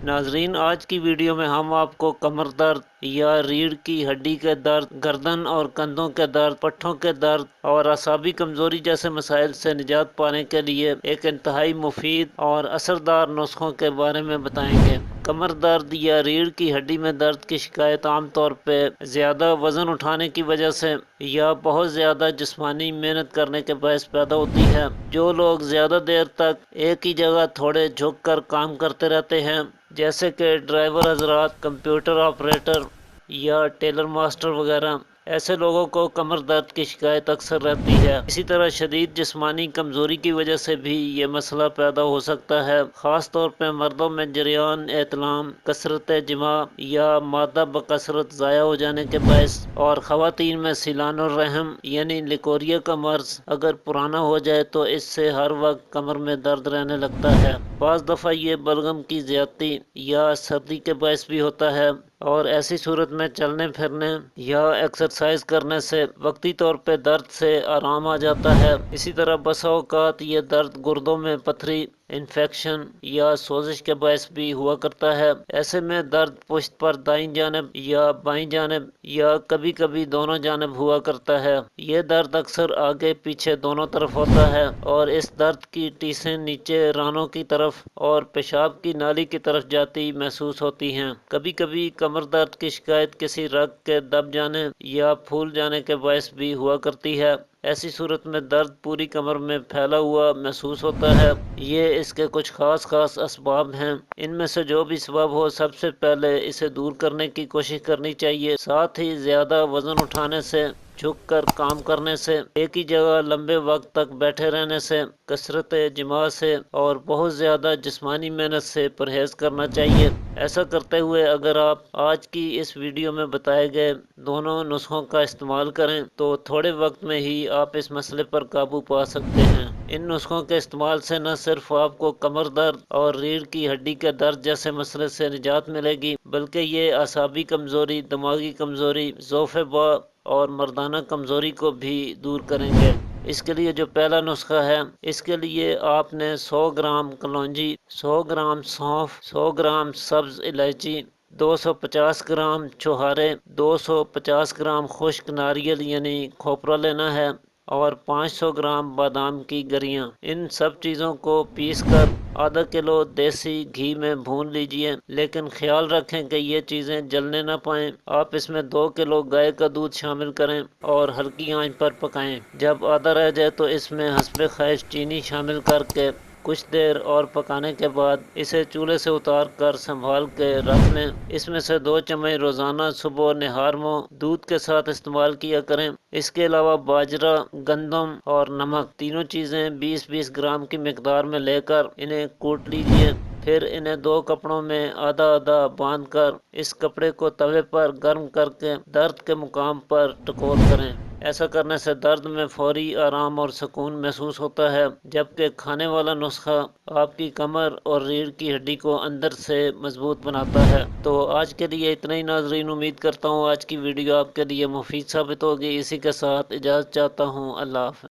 ناظرین، آج کی ویڈیو میں ہم آپ کو کمر درد یا ریڑھ کی ہڈی کے درد، گردن اور کندھوں کے درد، پٹھوں کے درد اور اعصابی کمزوری جیسے مسائل سے نجات پانے کے لیے ایک انتہائی مفید اور اثردار نسخوں کے بارے میں بتائیں گے۔ کمر درد یا ریڑھ کی ہڈی میں درد کی شکایت عام طور پہ زیادہ وزن اٹھانے کی وجہ سے یا بہت زیادہ جسمانی محنت کرنے کے باعث پیدا ہوتی ہے۔ جو لوگ زیادہ دیر تک ایک ہی جگہ تھوڑے جھک کر کام کرتے رہتے ہیں، جیسے کہ ڈرائیور حضرات، کمپیوٹر آپریٹر یا ٹیلر ماسٹر وغیرہ، ایسے لوگوں کو کمر درد کی شکایت اکثر رہتی ہے۔ اسی طرح شدید جسمانی کمزوری کی وجہ سے بھی یہ مسئلہ پیدا ہو سکتا ہے، خاص طور پہ مردوں میں جریان احتلام، کثرت جماع یا مادہ بکثرت ضائع ہو جانے کے باعث، اور خواتین میں سیلان الرحم یعنی لیکوریا کا مرض اگر پرانا ہو جائے تو اس سے ہر وقت کمر میں درد رہنے لگتا ہے۔ بعض دفعہ یہ بلغم کی زیادتی یا سردی کے باعث بھی ہوتا ہے، اور ایسی صورت میں چلنے پھرنے یا ایکسرسائز کرنے سے وقتی طور پہ درد سے آرام آ جاتا ہے۔ اسی طرح بسا اوقات یہ درد گردوں میں پتھری، انفیکشن یا سوزش کے باعث بھی ہوا کرتا ہے۔ ایسے میں درد پشت پر دائیں جانب یا بائیں جانب یا کبھی کبھی دونوں جانب ہوا کرتا ہے۔ یہ درد اکثر آگے پیچھے دونوں طرف ہوتا ہے، اور اس درد کی ٹیسیں نیچے رانوں کی طرف اور پیشاب کی نالی کی طرف جاتی محسوس ہوتی ہیں۔ کبھی کبھی کمر درد کی شکایت کسی رگ کے دب جانے یا پھول جانے کے باعث بھی ہوا کرتی ہے۔ ایسی صورت میں درد پوری کمر میں پھیلا ہوا محسوس ہوتا ہے۔ یہ اس کے کچھ خاص اسباب ہیں۔ ان میں سے جو بھی سبب ہو، سب سے پہلے اسے دور کرنے کی کوشش کرنی چاہیے۔ ساتھ ہی زیادہ وزن اٹھانے سے، جھک کر کام کرنے سے، ایک ہی جگہ لمبے وقت تک بیٹھے رہنے سے، کثرت جماع سے اور بہت زیادہ جسمانی محنت سے پرہیز کرنا چاہیے۔ ایسا کرتے ہوئے اگر آپ آج کی اس ویڈیو میں بتائے گئے دونوں نسخوں کا استعمال کریں تو تھوڑے وقت میں ہی آپ اس مسئلے پر قابو پا سکتے ہیں۔ ان نسخوں کے استعمال سے نہ صرف آپ کو کمر درد اور ریڑھ کی ہڈی کے درد جیسے مسئلے سے نجات ملے گی، بلکہ یہ اعصابی کمزوری، دماغی کمزوری، ضعف باء اور مردانہ کمزوری کو بھی دور کریں گے۔ اس کے لیے جو پہلا نسخہ ہے، اس کے لیے آپ نے 100 گرام کلونجی، 100 گرام سونف، 100 گرام سبز الائچی، 250 گرام چھوہارے، 250 گرام خشک ناریل یعنی کھوپرا لینا ہے، اور 500 گرام بادام کی گریاں۔ ان سب چیزوں کو پیس کر آدھا کلو دیسی گھی میں بھون لیجئے، لیکن خیال رکھیں کہ یہ چیزیں جلنے نہ پائیں۔ آپ اس میں 2 کلو گائے کا دودھ شامل کریں اور ہلکی آنچ پر پکائیں۔ جب آدھا رہ جائے تو اس میں حسب خواہش چینی شامل کر کے کچھ دیر اور پکانے کے بعد اسے چولہے سے اتار کر سنبھال کے رکھ لیں۔ اس میں سے 2 چمچ روزانہ صبح نہار منہ دودھ کے ساتھ استعمال کیا کریں۔ اس کے علاوہ باجرہ، گندم اور نمک، تینوں چیزیں 20-20 گرام کی مقدار میں لے کر انہیں کوٹ لیجئے۔ پھر انہیں 2 کپڑوں میں آدھا آدھا باندھ کر اس کپڑے کو توے پر گرم کر کے درد کے مقام پر ٹکور کریں۔ ایسا کرنے سے درد میں فوری آرام اور سکون محسوس ہوتا ہے، جبکہ کھانے والا نسخہ آپ کی کمر اور ریڑھ کی ہڈی کو اندر سے مضبوط بناتا ہے۔ تو آج کے لیے اتنا ہی ناظرین، امید کرتا ہوں آج کی ویڈیو آپ کے لیے مفید ثابت ہوگی۔ اسی کے ساتھ اجازت چاہتا ہوں۔ اللہ حافظ۔